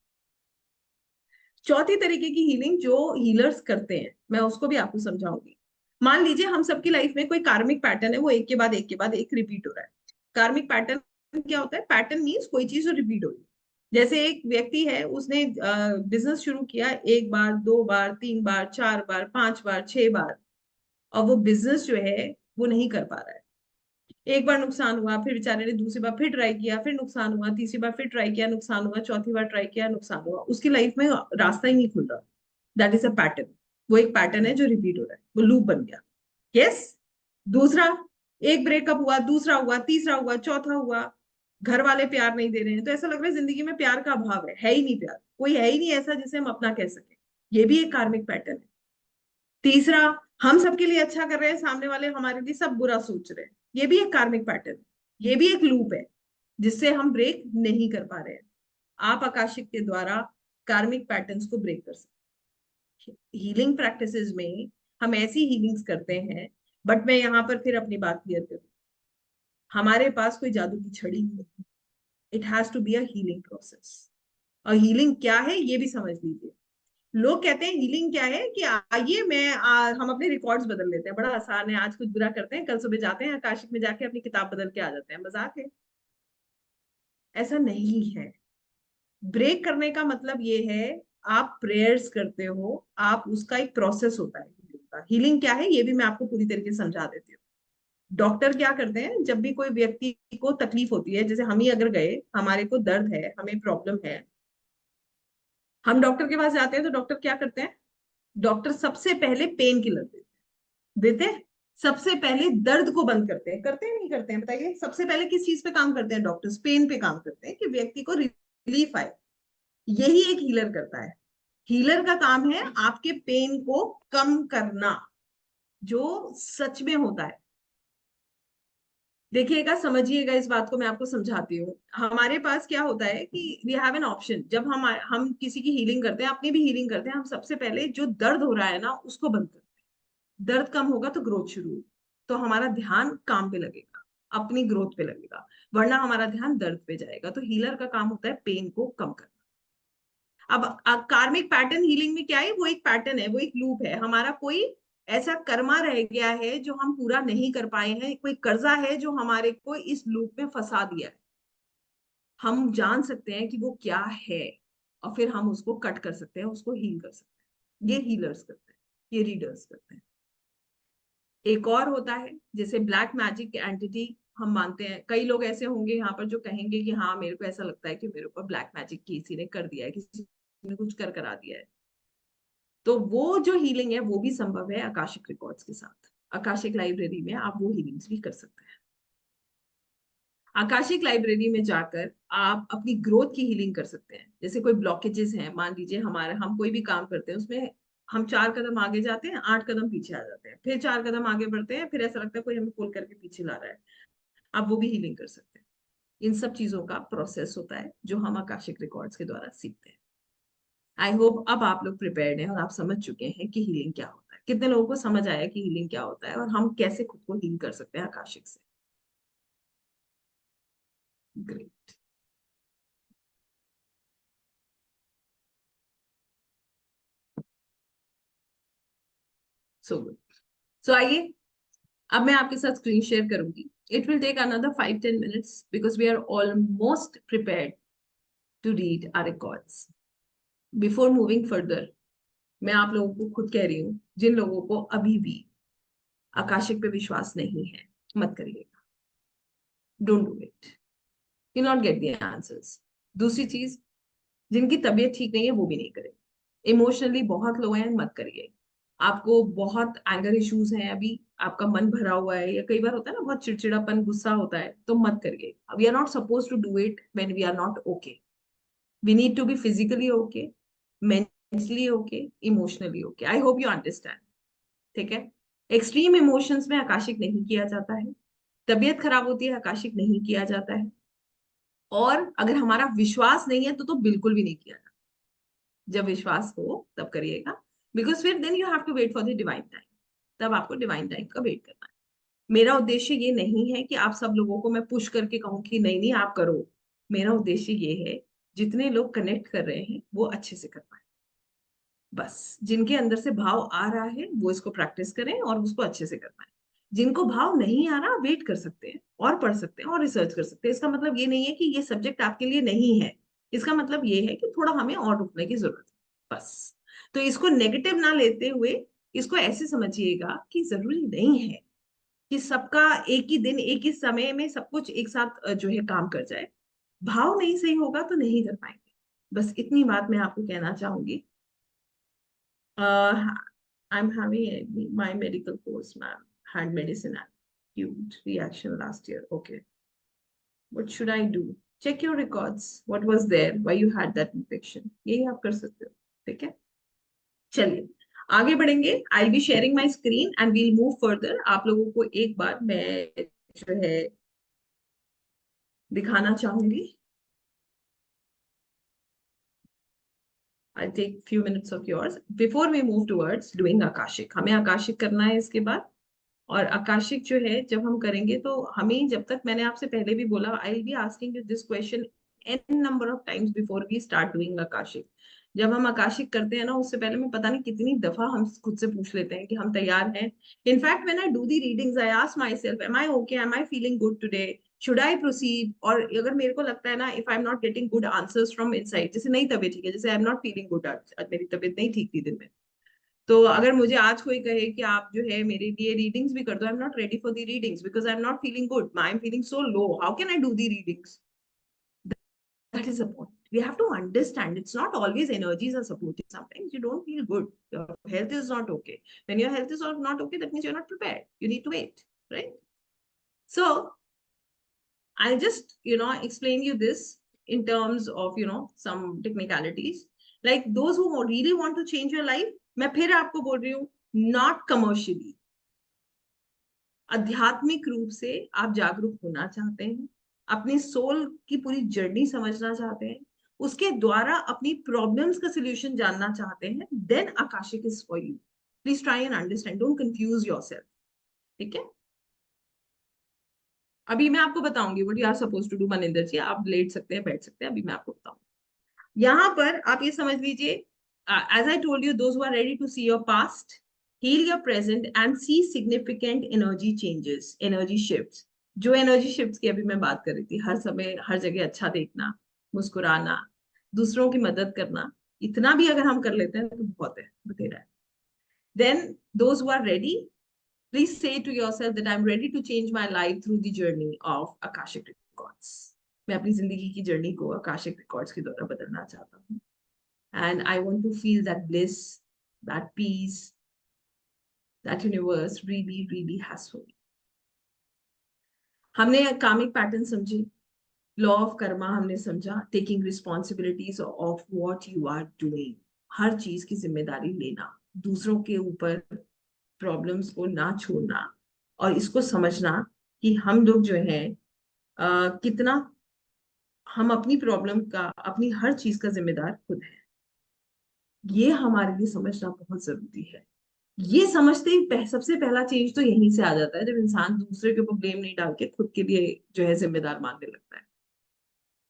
चौथी तरीके की हीलिंग जो हीलर्स करते हैं, मैं उसको भी आपको समझाऊंगी। मान लीजिए हम सबकी लाइफ में कोई कार्मिक पैटर्न है, वो एक के बाद एक के बाद एक रिपीट हो रहा है। कार्मिक पैटर्न क्या होता है? पैटर्न मीन्स कोई चीज जो रिपीट हो रही है। जैसे एक व्यक्ति है, उसने बिजनेस शुरू किया, एक बार, दो बार, तीन बार, चार बार, पांच बार, छह बार, और वो बिजनेस जो है वो नहीं कर पा रहा है। एक बार नुकसान हुआ, फिर बेचारे ने दूसरी बार फिर ट्राई किया, फिर नुकसान हुआ, तीसरी बार फिर ट्राई किया, नुकसान हुआ, चौथी बार ट्राई किया, नुकसान हुआ, उसकी लाइफ में रास्ता ही नहीं खुल रहा। That is a pattern. वो एक पैटर्न है जो रिपीट हो रहा है, वो लूप बन गया। यस। दूसरा, एक ब्रेकअप हुआ, दूसरा हुआ, तीसरा हुआ, चौथा हुआ, घर वाले प्यार नहीं दे रहे हैं, तो ऐसा लग रहा है जिंदगी में प्यार का अभाव है ही नहीं, प्यार कोई है ही नहीं ऐसा जिसे हम अपना कह सके। ये भी एक कार्मिक पैटर्न है। तीसरा, हम सबके लिए अच्छा कर रहे हैं, सामने वाले हमारे लिए सब बुरा सोच रहे हैं, ये भी एक कार्मिक पैटर्न है। ये भी एक लूप है जिससे हम ब्रेक नहीं कर पा रहे हैं। आप आकाशिक के द्वारा कार्मिक पैटर्न्स को ब्रेक कर सकते हैं। हीलिंग प्रैक्टिसेस में हम ऐसी हीलिंग्स करते हैं, बट मैं यहाँ पर फिर अपनी बात क्लियर करूँ, हमारे पास कोई जादू की छड़ी नहीं है। It has to be a healing process. और हीलिंग क्या है ये भी समझ लीजिए। लोग कहते हैं हीलिंग क्या है, कि आइए हम अपने रिकॉर्ड्स बदल लेते हैं, बड़ा आसान है, आज कुछ बुरा करते हैं, कल सुबह जाते हैं आकाशिक में जाके अपनी किताब बदल के आ जाते हैं, मजाक है। ऐसा नहीं है। ब्रेक करने का मतलब ये है, आप प्रेयर्स करते हो, आप उसका एक प्रोसेस होता है हीलिंग का। हीलिंग क्या है ये भी मैं आपको पूरी तरीके से समझा देती हूँ। डॉक्टर क्या करते हैं, जब भी कोई व्यक्ति को तकलीफ होती है, जैसे हम ही अगर गए, हमारे को दर्द है, हमें प्रॉब्लम है, हम डॉक्टर के पास जाते हैं, तो डॉक्टर क्या करते हैं? डॉक्टर सबसे पहले पेन किलर देते हैं, सबसे पहले दर्द को बंद करते हैं नहीं करते हैं बताइए? सबसे पहले किस चीज पे काम करते हैं डॉक्टर्स? पेन पे काम करते हैं, कि व्यक्ति को रिलीफ आए। यही एक हीलर करता है। हीलर का काम है आपके पेन को कम करना, जो सच में होता है। देखिएगा, समझिएगा, इस बात को मैं आपको समझाती हूँ। हमारे पास क्या होता है कि वी हैव एन ऑप्शन। जब हम किसी की हीलिंग करते हैं, अपनी भी हीलिंग करते हैं, हम सबसे पहले जो दर्द हो रहा है ना उसको बंद करते हैं। दर्द कम होगा तो ग्रोथ शुरू होगी, तो हमारा ध्यान काम पे लगेगा, अपनी ग्रोथ पे लगेगा, वरना हमारा ध्यान दर्द पे जाएगा। तो हीलर का काम होता है पेन को कम करना। अब कार्मिक पैटर्न हीलिंग में क्या है? वो एक पैटर्न है, वो एक लूप है। हमारा कोई ऐसा कर्मा रह गया है जो हम पूरा नहीं कर पाए हैं, कोई कर्जा है जो हमारे को इस लूप में फंसा दिया है। हम जान सकते हैं कि वो क्या है, और फिर हम उसको कट कर सकते हैं, उसको हील कर सकते हैं। ये हीलर्स करते हैं। ये रीडर्स करते हैं। एक और होता है जैसे ब्लैक मैजिक एंटिटी हम मानते हैं। कई लोग ऐसे होंगे यहाँ पर जो कहेंगे कि हाँ मेरे को ऐसा लगता है कि मेरे ऊपर ब्लैक मैजिक किसी ने कर दिया है, किसी ने कुछ कर करा दिया है। तो वो जो हीलिंग है वो भी संभव है आकाशिक रिकॉर्ड्स के साथ। आकाशिक लाइब्रेरी में आप वो हीलिंग्स भी कर सकते हैं। आकाशिक लाइब्रेरी में जाकर आप अपनी ग्रोथ की हीलिंग कर सकते हैं। जैसे कोई ब्लॉकेजेस हैं, मान लीजिए हमारे, हम कोई भी काम करते हैं उसमें हम 4 कदम आगे जाते हैं, 8 कदम पीछे आ जाते हैं, फिर 4 कदम आगे बढ़ते हैं, फिर ऐसा लगता है कोई हमें पुल करके पीछे ला रहा है। आप वो भी हीलिंग कर सकते हैं। इन सब चीजों का प्रोसेस होता है जो हम आकाशिक रिकॉर्ड्स के द्वारा सीखते हैं। आई होप अब आप लोग प्रिपेयर्ड हैं और आप समझ चुके हैं कि हीलिंग क्या होता है। कितने लोगों को समझ आया कि हीलिंग क्या होता है और हम कैसे खुद को हील कर सकते हैं आकाशिक से? ग्रेट। So good. सो आइए अब मैं आपके साथ स्क्रीन शेयर करूंगी। It will take another 5-10 minutes because we are almost prepared to read our records. Before moving further, मैं आप लोगों को खुद कह रही हूँ, जिन लोगों को अभी भी आकाशिक पे विश्वास नहीं है, मत करिएगा। Don't do it, you not get the answers. दूसरी चीज, जिनकी तबीयत ठीक नहीं है वो भी नहीं करें। इमोशनली बहुत लो हैं, मत करिए। आपको बहुत एंगर इश्यूज हैं अभी, आपका मन भरा हुआ है, या कई बार होता है ना बहुत चिड़चिड़ापन, गुस्सा होता है, तो मत करिए। We are not suppose to do it when we are not okay. We need to be physically okay, mentally okay, emotionally okay. I hope you understand. ठीक है? एक्सट्रीम इमोशंस में आकाशिक नहीं किया जाता है। तबीयत खराब होती है, आकाशिक नहीं किया जाता है। और अगर हमारा विश्वास नहीं है तो बिल्कुल भी नहीं किया जाता। जब विश्वास हो तब करिएगा, बिकॉज फिर then you have to wait for the divine time. तब आपको डिवाइन टाइम का वेट करना है। मेरा उद्देश्य ये नहीं है कि आप सब लोगों को मैं पुश करके कहूं कि नहीं नहीं आप करो। मेरा उद्देश्य ये है जितने लोग कनेक्ट कर रहे हैं वो अच्छे से कर पाए। बस जिनके अंदर से भाव आ रहा है वो इसको प्रैक्टिस करें और उसको अच्छे से कर पाए। जिनको भाव नहीं आ रहा वेट कर सकते हैं और पढ़ सकते हैं और रिसर्च कर सकते हैं। इसका मतलब ये नहीं है कि ये सब्जेक्ट आपके लिए नहीं है। इसका मतलब ये है कि थोड़ा हमें और रुकने की जरूरत है, बस। तो इसको नेगेटिव ना लेते हुए इसको ऐसे समझिएगा कि जरूरी नहीं है कि सबका एक ही दिन एक ही समय में सब कुछ एक साथ जो है काम कर जाए। भाव नहीं सही होगा तो नहीं कर पाएंगे। बस इतनी बात मैं आपको कहना चाहूंगी। Uh, I'm having my medical course, ma'am. Had medicine acute reaction last year. Okay. What should I do? Check your records. What was there? Why you had that infection? यही आप कर सकते हो। ठीक है? चलिए आगे बढ़ेंगे। I be sharing my screen and we'll move further. आप लोगों को एक बार मैं जो है दिखाना चाहूंगी। I'll take few minutes of yours before we move towards doing akashic। हमें आकाशिक करना है इसके बाद। और आकाशिक जो है जब हम करेंगे तो हमें, जब तक, मैंने आपसे पहले भी बोला, I will be asking you this question n number of times before we start doing आकाशिक। जब हम आकाशिक करते हैं ना उससे पहले मैं पता नहीं कितनी दफा हम खुद से पूछ लेते हैं कि हम तैयार हैं। In fact when I do the readings I ask myself am I okay, am I feeling good today, should I proceed. और अगर मेरे को लगता है ना if I am not getting good answers from inside, जैसे नहीं तबीयत ठीक है, जैसे I am not feeling good, आज मेरी तबीयत नहीं ठीक थी दिन में, तो अगर मुझे आज कोई कहे कि आप जो है मेरे लिए रीडिंग्स भी कर दो, आई am not ready for the readings because I am not feeling good, I am feeling so low, how can I do the readings? That is the point. We have to understand it's not always energies are supporting. Sometimes you don't feel good. Your health is not okay. When your health is not okay, that means you're not prepared. You need to wait, right? So I'll just, explain you this in terms of, some technicalities. Like those who really want to change your life, मैं फिर आपको बोल रही हूँ, not commercially, आध्यात्मिक रूप से आप जागरूक होना चाहते हैं, अपनी सोल की पूरी जर्नी समझना चाहते हैं, उसके द्वारा अपनी प्रॉब्लम्स का सोल्यूशन जानना चाहते हैं, then Akashic is for you. Please try and understand, don't confuse yourself. ठीक है? अभी मैं आपको बताऊंगी what you are suppose to do. Maninder ji आप लेट सकते हैं, बैठ सकते हैं, अभी मैं आपको बताऊंगी। यहाँ पर आप ये समझ लीजिए, as I told you, those who are ready to see your past, heal your present and see significant energy changes, energy shifts। जो एनर्जी शिफ्ट्स की अभी मैं बात कर रही थी, हर समय हर जगह अच्छा देखना, मुस्कुराना, दूसरों की मदद करना, इतना भी अगर हम कर लेते हैं तो बहुत है, बतेरा है। Then those who are ready, please say to yourself that I'm ready to change my life through the journey of Akashic Records. मैं अपनी जिंदगी की जर्नी को Akashic Records के द्वारा बदलना चाहता हूँ. And I want to feel that bliss, that peace, that universe really, really has for me. हमने कामिक पैटर्न समझे, लॉ ऑफ कर्मा हमने समझा, taking responsibilities of what you are doing, हर चीज की जिम्मेदारी लेना, दूसरों के ऊपर प्रॉब्लम्स को ना छोड़ना, और इसको समझना कि हम लोग जो है कितना हम अपनी प्रॉब्लम का, अपनी हर चीज का जिम्मेदार खुद है. ये हमारे लिए समझना बहुत जरूरी है. ये समझते ही सबसे पहला चेंज तो यहीं से आ जाता है, जब इंसान दूसरे के ऊपर ब्लेम नहीं डाल के खुद के लिए जो है जिम्मेदार मानने लगता है.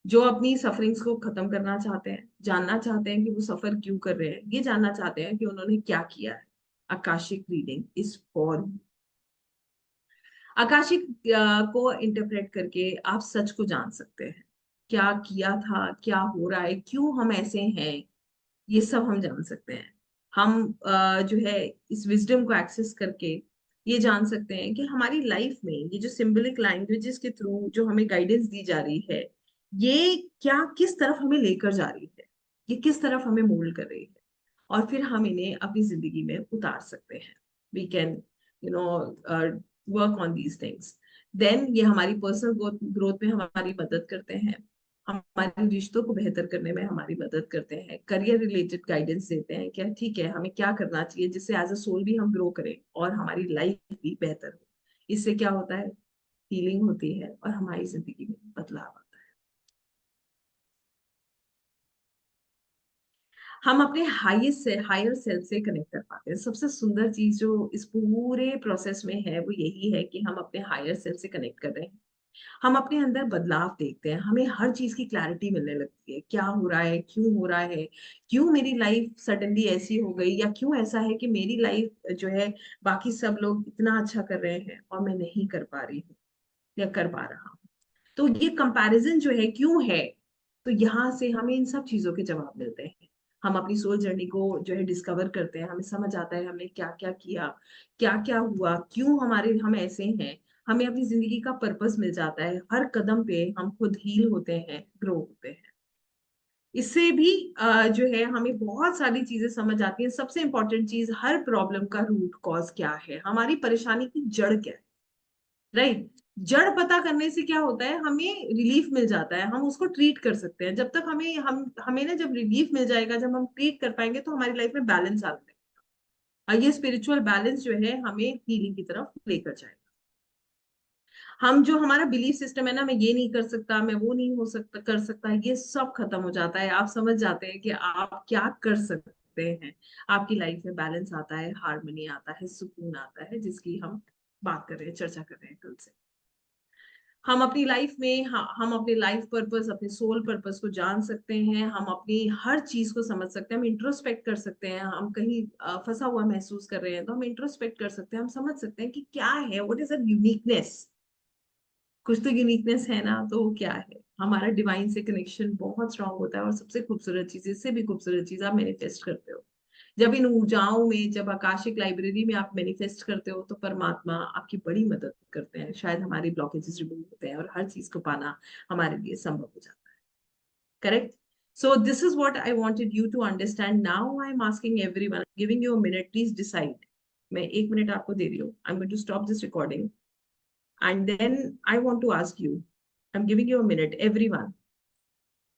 जो अपनी सफरिंग्स को खत्म करना चाहते हैं, जानना चाहते हैं कि वो सफर क्यों कर रहे हैं, ये जानना चाहते हैं कि उन्होंने क्या किया है, Akashic reading is for. Akashic को इंटरप्रेट करके आप सच को जान सकते हैं. क्या किया था, क्या हो रहा है, क्यों हम ऐसे हैं, ये सब हम जान सकते हैं. हम जो है इस विजडम को एक्सेस करके ये जान सकते हैं कि हमारी लाइफ में ये जो सिंबलिक लैंग्वेजेस के थ्रू जो हमें गाइडेंस दी जा रही है, ये क्या किस तरफ हमें लेकर जा रही है, ये किस तरफ हमें मोल्ड कर रही है, और फिर हम इन्हें अपनी जिंदगी में उतार सकते हैं. We can you know work on these things. Then ये हमारी पर्सनल ग्रोथ में हमारी मदद करते हैं, हमारे रिश्तों को बेहतर करने में हमारी मदद करते हैं, करियर रिलेटेड गाइडेंस देते हैं कि ठीक है हमें क्या करना चाहिए जिससे एज अ सोल भी हम ग्रो करें और हमारी लाइफ भी बेहतर हो. इससे क्या होता है, हीलिंग होती है और हमारी जिंदगी में बदलाव आता है. हम अपने हायर सेल्फ से कनेक्ट कर पाते हैं. सबसे सुंदर चीज जो इस पूरे प्रोसेस में है वो यही है कि हम अपने हायर सेल्फ से कनेक्ट कर रहे हैं. हम अपने अंदर बदलाव देखते हैं, हमें हर चीज की क्लैरिटी मिलने लगती है, क्या हो रहा है, क्यों हो रहा है, क्यों मेरी लाइफ सडनली ऐसी हो गई, या क्यों ऐसा है कि मेरी लाइफ जो है बाकी सब लोग इतना अच्छा कर रहे हैं और मैं नहीं कर पा रही हूँ या कर पा रहा हूँ. तो ये कंपैरिजन जो है क्यों है, तो यहाँ से हमें इन सब चीजों के जवाब मिलते हैं. हम अपनी सोल जर्नी को जो है डिस्कवर करते हैं, हमें समझ आता है हमने क्या क्या किया, क्या क्या हुआ, क्यों हम ऐसे हैं. हमें अपनी जिंदगी का पर्पस मिल जाता है, हर कदम पे हम खुद हील होते हैं, ग्रो होते हैं. इससे भी जो है हमें बहुत सारी चीजें समझ आती हैं. सबसे इंपॉर्टेंट चीज, हर प्रॉब्लम का रूट कॉज क्या है, हमारी परेशानी की जड़ क्या है. राइट. जड़ पता करने से क्या होता है, हमें रिलीफ मिल जाता है, हम उसको ट्रीट कर सकते हैं. जब तक हमें ना जब रिलीफ मिल जाएगा, जब हम ट्रीट कर पाएंगे तो हमारी लाइफ में बैलेंस आ जाएगा. और ये स्पिरिचुअल बैलेंस जो है हमें हीलिंग की तरफ लेकर जाएगा. हम जो हमारा बिलीफ सिस्टम है ना, मैं ये नहीं कर सकता, मैं वो नहीं हो सकता कर सकता, ये सब खत्म हो जाता है. आप समझ जाते हैं कि आप क्या कर सकते हैं. आपकी लाइफ में बैलेंस आता है, हार्मनी आता है, सुकून आता है, जिसकी हम बात कर रहे हैं, चर्चा कर रहे हैं कल से. हम अपनी लाइफ में हम अपने लाइफ पर्पस, अपने सोल पर्पस को जान सकते हैं, हम अपनी हर चीज को समझ सकते हैं, हम इंट्रोस्पेक्ट कर सकते हैं. हम कहीं फंसा हुआ महसूस कर रहे हैं तो हम इंट्रोस्पेक्ट कर सकते हैं, हम समझ सकते हैं कि क्या है, व्हाट इज अ यूनिकनेस. कुछ तो यूनिकनेस है ना, तो वो क्या है. हमारा डिवाइन से कनेक्शन बहुत स्ट्रांग होता है, और सबसे खूबसूरत चीज, इससे भी खूबसूरत चीज, आप मैनिफेस्ट करते हो. जब इन ऊर्जाओं में, जब आकाशिक लाइब्रेरी में आप मैनिफेस्ट करते हो तो परमात्मा आपकी बड़ी मदद करते हैं. शायद हमारी ब्लॉकेजेस रिमूव होते हैं और हर चीज को पाना हमारे लिए संभव हो जाता है. Correct. So this is what I wanted you to understand. Now I am asking everyone, giving you a minute, please decide. मैं 1 मिनट आपको दे रही हूँ. I am going to stop this recording, and then I want to ask you, I'm giving you a minute, everyone,